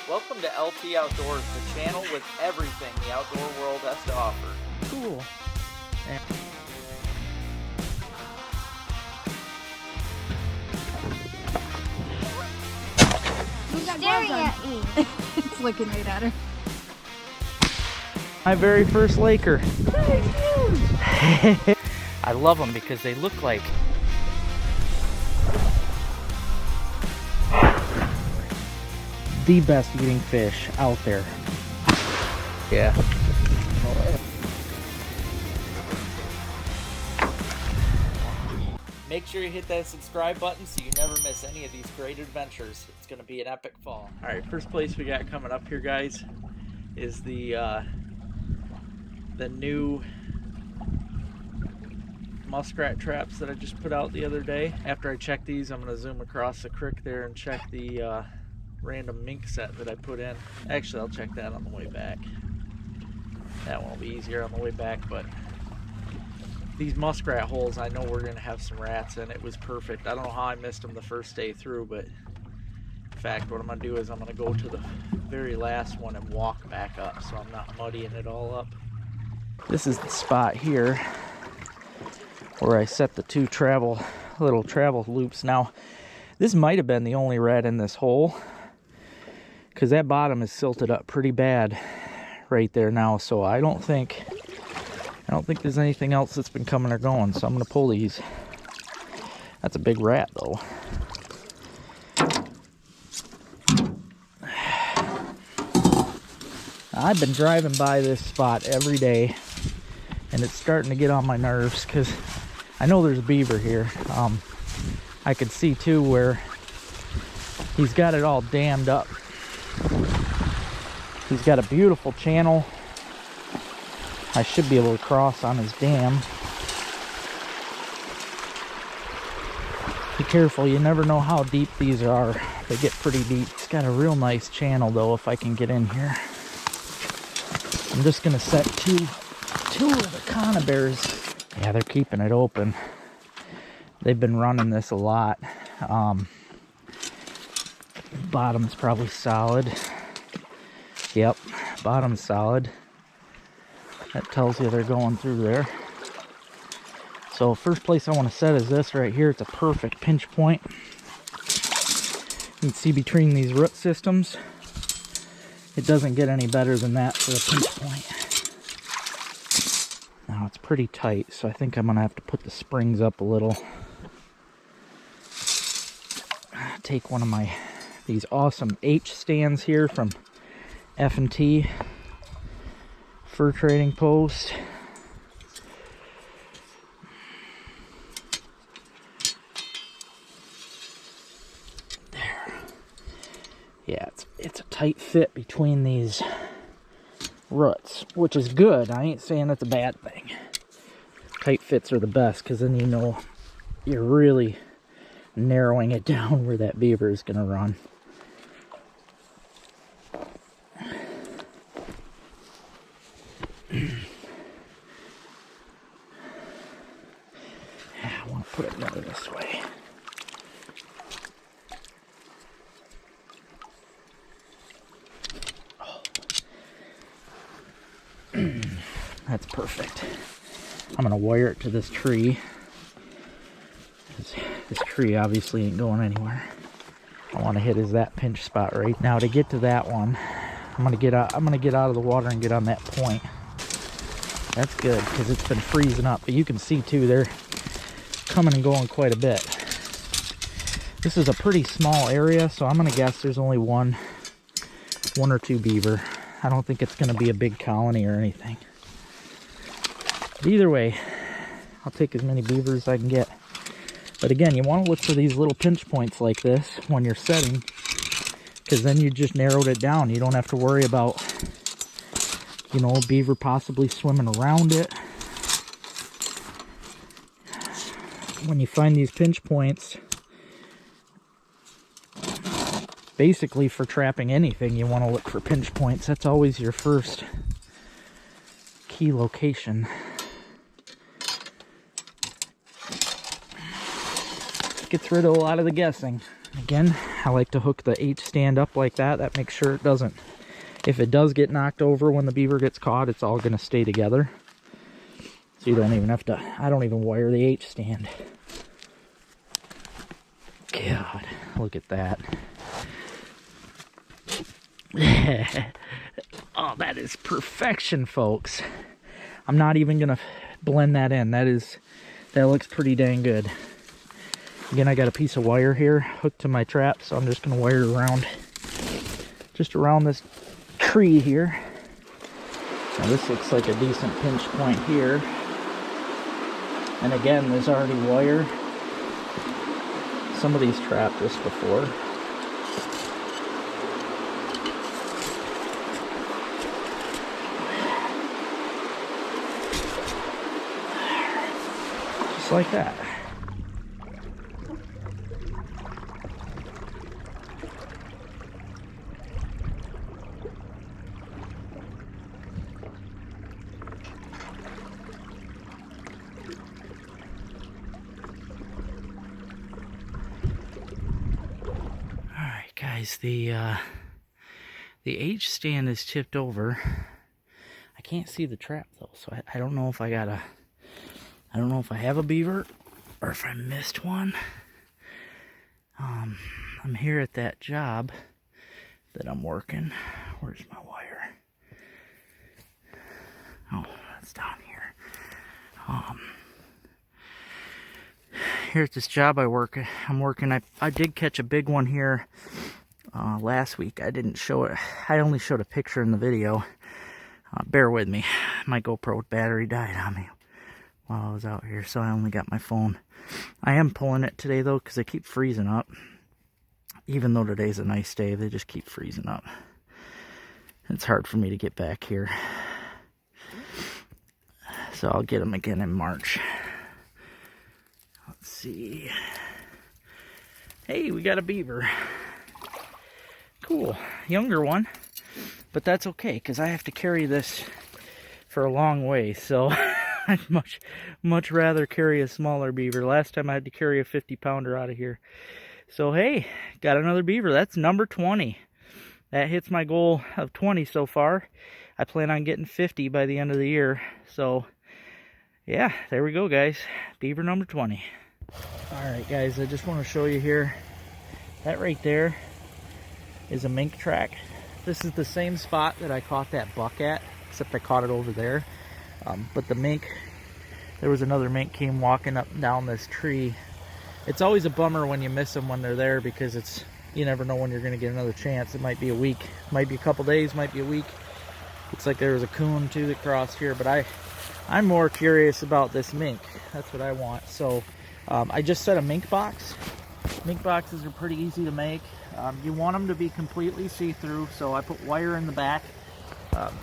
Welcome to LP Outdoors, the channel with everything the outdoor world has to offer. Cool. Who's staring at me? It's looking right at her. My very first Laker. I love them because they look like the best eating fish out there. yeah. Make sure you hit that subscribe button so you never miss any of these great adventures. It's going to be an epic fall. All right, first place we got coming up here, guys, is the new muskrat traps that I just put out the other day. After I check these, I'm going to zoom across the creek there and check the random mink set that I put in. Actually, I'll check that on the way back. That won't be easier on the way back, but these muskrat holes, I know we're going to have some rats in. It was perfect. I don't know how I missed them the first day through, but in fact, what I'm going to do is I'm going to go to the very last one and walk back up so I'm not muddying it all up. This is the spot here where I set the two little travel loops. Now, this might have been the only rat in this hole because that bottom is silted up pretty bad right there now, so I don't think there's anything else that's been coming or going, so I'm going to pull these. That's a big rat, though. I've been driving by this spot every day, and it's starting to get on my nerves because I know there's beaver here. I could see, too, where he's got it all dammed up. He's got a beautiful channel. I should be able to cross on his dam. Be careful, you never know how deep these are. They get pretty deep. It's got a real nice channel though, if I can get in here. I'm just gonna set two of the conibears. Yeah, they're keeping it open. They've been running this a lot. Bottom's probably solid. Yep, bottom's solid. That tells you they're going through there. So first place I want to set is this right here. It's a perfect pinch point. You can see between these root systems, it doesn't get any better than that for a pinch point. Now it's pretty tight, so I think I'm going to have to put the springs up a little. Take one of these awesome H stands here from F&T Fur Trading Post. There. Yeah, it's a tight fit between these roots, which is good. I ain't saying that's a bad thing. Tight fits are the best because then you know you're really narrowing it down where that beaver is going to run. I want to put it better this way. Oh. That's perfect. I'm going to wire it to this tree. This tree obviously ain't going anywhere. I want to hit that pinch spot right now. To get to that one, I'm going to get out of the water and get on that point. That's good because it's been freezing up, but you can see too they're coming and going quite a bit. This is a pretty small area, so I'm gonna guess there's only one or two beaver. I don't think it's gonna be a big colony or anything. But either way, I'll take as many beavers as I can get. But again, you want to look for these little pinch points like this when you're setting, because then you just narrowed it down. You don't have to worry about, you know, a beaver possibly swimming around it. When you find these pinch points, basically for trapping anything, you want to look for pinch points. That's always your first key location. gets rid of a lot of the guessing. Again, I like to hook the H stand up like that. That makes sure it doesn't, if it does get knocked over when the beaver gets caught, it's all going to stay together. So you don't even have to, I don't even wire the H stand. God, look at that. Oh, that is perfection, folks. I'm not even going to blend that in. That looks pretty dang good. Again, I got a piece of wire here hooked to my trap, so I'm just going to wire it around, just around this tree here. Now this looks like a decent pinch point here. And again, there's already wire. Some of these trapped this before. Just like that. Guys, the H stand is tipped over. I can't see the trap though, so I don't know if I got I don't know if I have a beaver or if I missed one. I'm here at that job that I'm working. Where's my wire? Oh, that's down here. Here at this job I'm working. I did catch a big one here last week. I didn't show it. I only showed a picture in the video. Bear with me. My GoPro battery died on me while I was out here, so I only got my phone. I am pulling it today though, because they keep freezing up. Even though today's a nice day, they just keep freezing up. It's hard for me to get back here. So I'll get them again in March. Let's see. Hey, we got a beaver. Cool. Younger one. But that's okay, because I have to carry this for a long way. So I'd much rather carry a smaller beaver. Last time I had to carry a 50-pounder out of here. So hey, got another beaver. That's number 20. That hits my goal of 20 so far. I plan on getting 50 by the end of the year. So yeah, there we go, guys. Beaver number 20. Alright guys, I just want to show you here, that right there is a mink track. This is the same spot that I caught that buck at, except I caught it over there. But the mink, there was another mink came walking up down this tree. It's always a bummer when you miss them when they're there, because you never know when you're going to get another chance. It might be a week, might be a couple days, might be a week. Looks like there was a coon too that crossed here, but I'm more curious about this mink. That's what I want. So I just set a mink box. Mink boxes are pretty easy to make. You want them to be completely see-through, so I put wire in the back.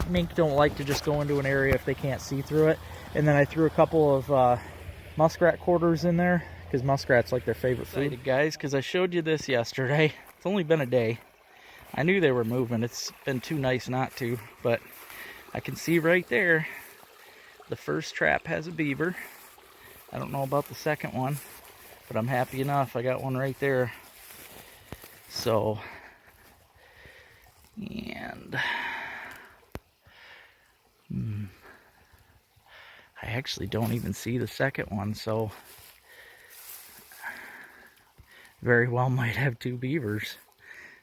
Mink don't like to just go into an area if they can't see through it. And then I threw a couple of muskrat quarters in there, because muskrats like their favorite food. Excited, guys, because I showed you this yesterday. It's only been a day. I knew they were moving. It's been too nice not to, but I can see right there the first trap has a beaver. I don't know about the second one, but I'm happy enough. I got one right there. So, and I actually don't even see the second one, so very well might have two beavers.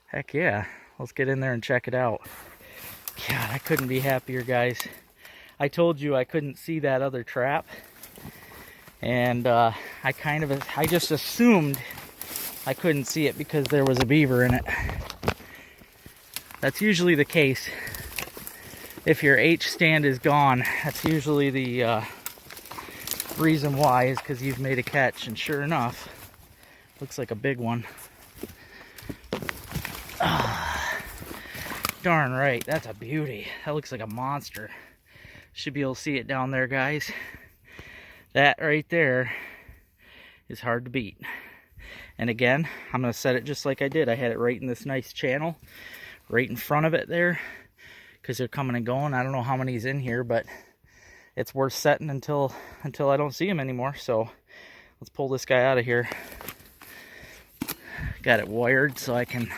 Heck yeah, let's get in there and check it out. God, I couldn't be happier, guys. I told you I couldn't see that other trap, and I just assumed I couldn't see it because there was a beaver in it. That's usually the case. If your H stand is gone, that's usually the reason why, is because you've made a catch. And sure enough, looks like a big one. Darn right, that's a beauty. That looks like a monster. Should be able to see it down there, guys. That right there is hard to beat. And again, I'm going to set it just like I did. I had it right in this nice channel, right in front of it there, because they're coming and going. I don't know how many's in here, but it's worth setting until I don't see them anymore. So let's pull this guy out of here. Got it wired so I can,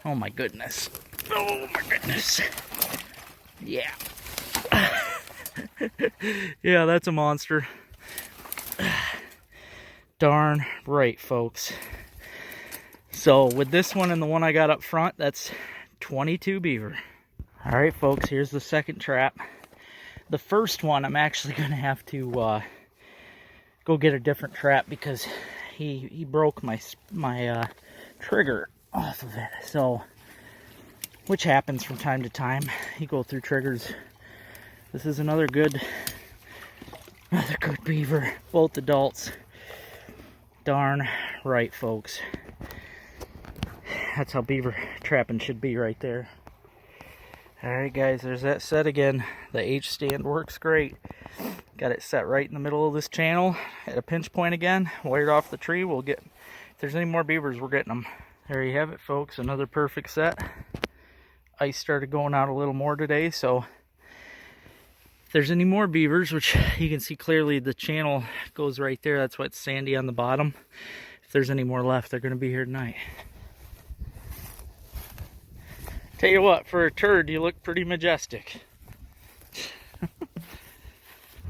oh my goodness. Oh my goodness. Yeah. Yeah, that's a monster. Darn right, folks. So with this one and the one I got up front, that's 22 beaver. All right, folks, here's the second trap. The first one, I'm actually gonna have to go get a different trap because he broke my trigger off of it. So, which happens from time to time. You go through triggers. This is another good beaver, both adults. Darn right, folks. That's how beaver trapping should be right there. Alright guys, there's that set again. The H stand works great. Got it set right in the middle of this channel at a pinch point again, wired off the tree. We'll get, if there's any more beavers, we're getting them. There you have it, folks, another perfect set. Ice started going out a little more today, so if there's any more beavers, which you can see clearly the channel goes right there, that's why it's sandy on the bottom. If there's any more left, they're going to be here tonight. Tell you what, for a turd, you look pretty majestic.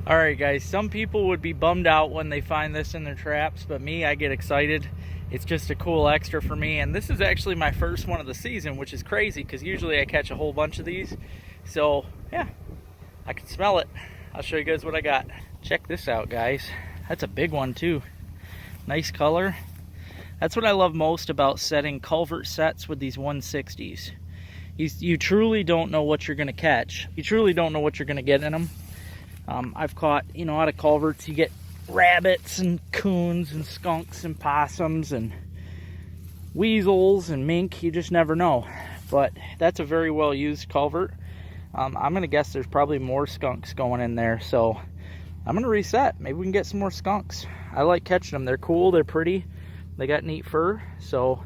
Alright guys, some people would be bummed out when they find this in their traps, but me, I get excited. It's just a cool extra for me, and this is actually my first one of the season, which is crazy because usually I catch a whole bunch of these. So, yeah. I can smell it. I'll show you guys what I got. Check this out, guys. That's a big one too. Nice color. That's what I love most about setting culvert sets with these 160s. You truly don't know what you're going to catch. You truly don't know what you're going to get in them. I've caught, you know, out of culverts, you get rabbits and coons and skunks and possums and weasels and mink. You just never know. But that's a very well used culvert. I'm going to guess there's probably more skunks going in there, so I'm going to reset. Maybe we can get some more skunks. I like catching them. They're cool, they're pretty, they got neat fur, so,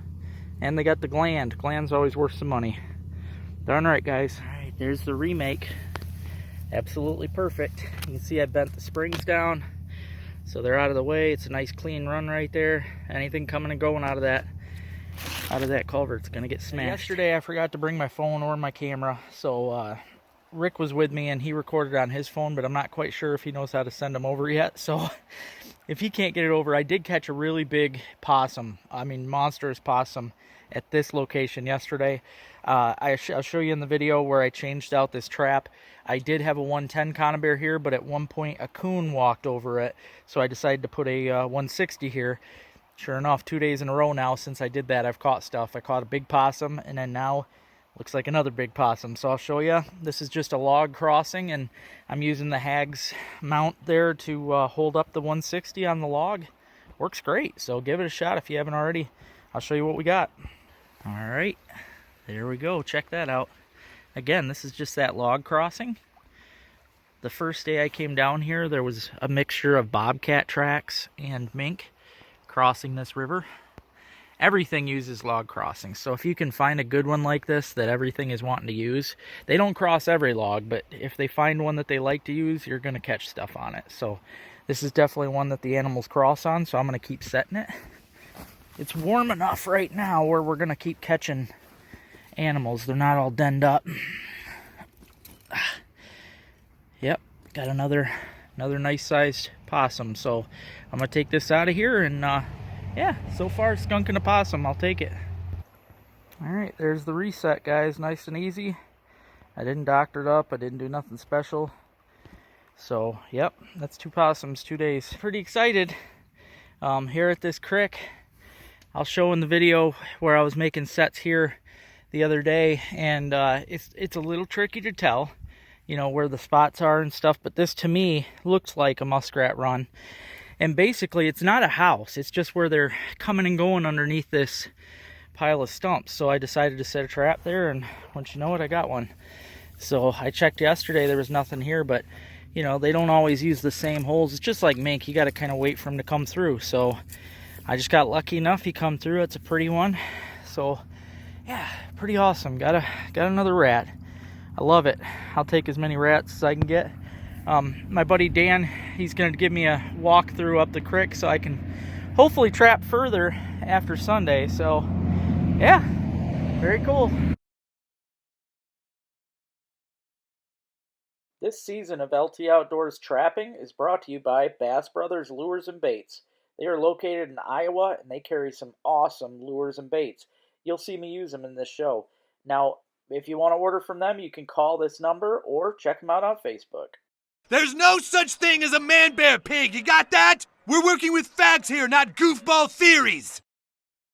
and they got the gland. Gland's always worth some money. Darn right, guys. All right, there's the remake. Absolutely perfect. You can see I bent the springs down, so they're out of the way. It's a nice clean run right there. Anything coming and going out of that culvert's gonna get smashed. Yesterday I forgot to bring my phone or my camera, so Rick was with me and he recorded on his phone, but I'm not quite sure if he knows how to send them over yet. So if he can't get it over, I did catch a really big possum. I mean, monstrous possum at this location yesterday. I'll show you in the video where I changed out this trap. I did have a 110 conibear here, but at one point a coon walked over it, so I decided to put a 160 here. Sure enough, 2 days in a row now since I did that, I've caught stuff. I caught a big possum, and then now looks like another big possum. So I'll show you. This is just a log crossing, and I'm using the Hags mount there to hold up the 160 on the log. Works great, so give it a shot if you haven't already. I'll show you what we got. All right, there we go. Check that out. Again, this is just that log crossing. The first day I came down here, there was a mixture of bobcat tracks and mink crossing this river. Everything uses log crossings, so if you can find a good one like this that everything is wanting to use, they don't cross every log, but if they find one that they like to use, you're going to catch stuff on it. So this is definitely one that the animals cross on, so I'm going to keep setting it. It's warm enough right now where we're going to keep catching animals. They're not all denned up. Yep, got another nice sized possum, so I'm going to take this out of here and yeah, so far skunk and a possum, I'll take it. Alright, there's the reset, guys. Nice and easy. I didn't doctor it up, I didn't do nothing special. So, yep, that's 2 possums, 2 days. Pretty excited here at this creek. I'll show in the video where I was making sets here the other day, and it's a little tricky to tell, you know, where the spots are and stuff, but this to me looks like a muskrat run. And basically, it's not a house. It's just where they're coming and going underneath this pile of stumps. So I decided to set a trap there, and once you know it, I got one. So I checked yesterday. There was nothing here, but, you know, they don't always use the same holes. It's just like mink. You got to kind of wait for them to come through. So I just got lucky enough. He come through. It's a pretty one. So, yeah, pretty awesome. Got another rat. I love it. I'll take as many rats as I can get. My buddy Dan, he's going to give me a walk through up the creek so I can hopefully trap further after Sunday. So yeah, very cool. This season of LT Outdoors Trapping is brought to you by Bass Brothers Lures and Baits. They are located in Iowa and they carry some awesome lures and baits. You'll see me use them in this show. Now, if you want to order from them, you can call this number or check them out on Facebook. There's no such thing as a man-bear pig, you got that? We're working with facts here, not goofball theories.